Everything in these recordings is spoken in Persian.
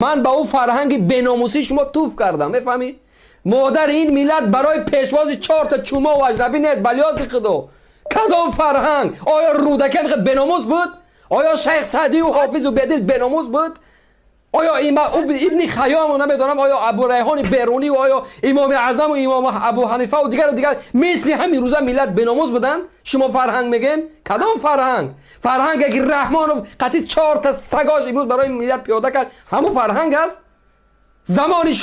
من با او فرهنگ بیناموسی شما توف کردم، میفهمی؟ مادر این ملت برای پیشواز 4 تا چوما و اجنبی نیست، بلیاز خدا. کدام فرهنگ؟ آیا رودکه میخواد بیناموس بود؟ آیا شیخ سعدی و حافظ و بدیل بیناموس بود؟ آیا ابن خیام و نمیدونم آیا ابو ریحان بیرونی و آیا امام اعظم و امام ابو حنیفه و دیگر مثل همین روزا ملت بیناموس بودن؟ شما فرهنگ میگین؟ کدام فرهنگ؟ فرهنگ اگه رحمان و قطعی 4 تا سگاش امروز برای ملت پیاده کرد همون فرهنگ است؟ زمان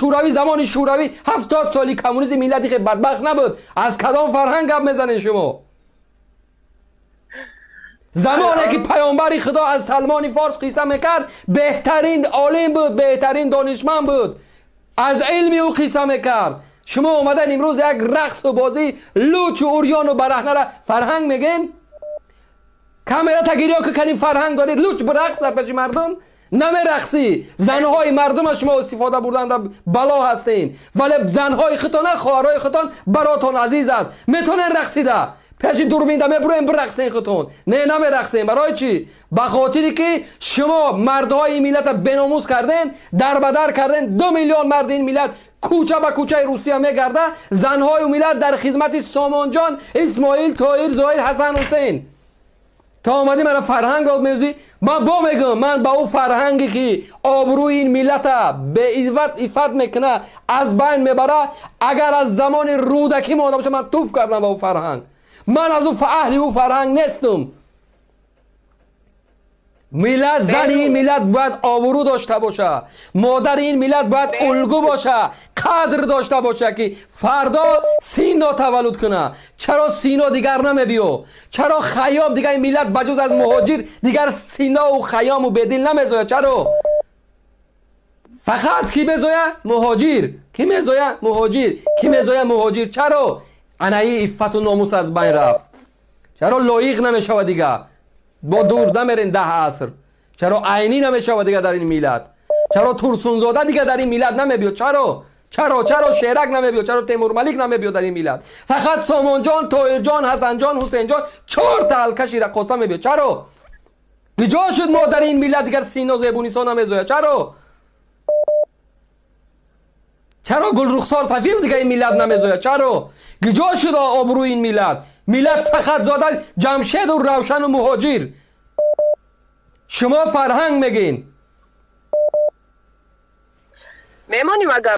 شوروی 70 سالی کمونیسم ملتی که بدبخت نبود، از کدام فرهنگ گپ میزنین شما؟ زمانی که پیامبر خدا از سلمان فارس قصه میکرد بهترین عالم بود، بهترین دانشمند بود، از علمی او قصه میکرد. شما اومدن امروز یک رقص و بازی لوچ و اوریان و برهنه را فرهنگ میگین؟ کامیرا تگیری ها که کنین فرهنگ دارید، لوچ برقص در پیش مردم نمیرقصی. زنهای مردم از شما استفاده بردن در بلا هستین، ولی زنهای خطان خواهرای خطان براتون عزیز است، میتونین رقصیده پیش دوربین دمه برو برقصین خطون. نه نمیرقصین. برای چی؟ به خاطری که شما مردهای این ملت بیناموس کردین، در بدر کردین. 2 میلیون مرد این ملت کوچه به کوچه روسیه میگرده، زنهای ملت در خدمت سامان جان، اسماعیل، طاهر، زاهر، حسن، حسین. تا اومدی من فرهنگ آمیزی، من با میگم من با او فرهنگی که آبروی این ملت به افت میکنه از بین میبره، اگر از زمان رودکی مانده باشه من توف کردم با او فرهنگ. من از او اهل او فرهنگ نیستم. ملت، زن این ملت باید آبرو داشته باشه، مادر این ملت باید الگو باشه، قدر داشته باشه که فردا سینا تولد کنه. چرا سینا دیگر نمیبیو؟ چرا خیام دیگر این ملت بجز از مهاجر دیگر سینا و خیام و بدیل نمیزاید؟ چرا فقط کی بزاید؟ مهاجر. کی میزاید؟ مهاجر. کی میزاید؟ مهاجر. چرا انایی عفت و ناموس از بین رفت؟ چرا لایق نمیشود دیگه؟ با دور نمیرین 10 عصر. چرا عینی نمیشود دیگه در این ملت؟ چرا ترسونزاده دیگه در این ملت نمیبیاد؟ چرا شیرک نمیبیاد؟ چرا تیمور ملیک نمیبیاد در این ملت؟ فقط سامان جان، طاهر جان، حسن جان، حسین جان 4 تا الکشی رقاصه میبیاد. چرا گجا شد ما در این ملت دیگر سینا زیبونیسا نمیزاید؟ چرا گل رخسار صفیق دیگه این ملت نمیزاید؟ چرا گجا شد آبروی این ملت فقط زاده جمشید و روشن و مهاجر. شما فرهنگ میگین. میمانیم اگر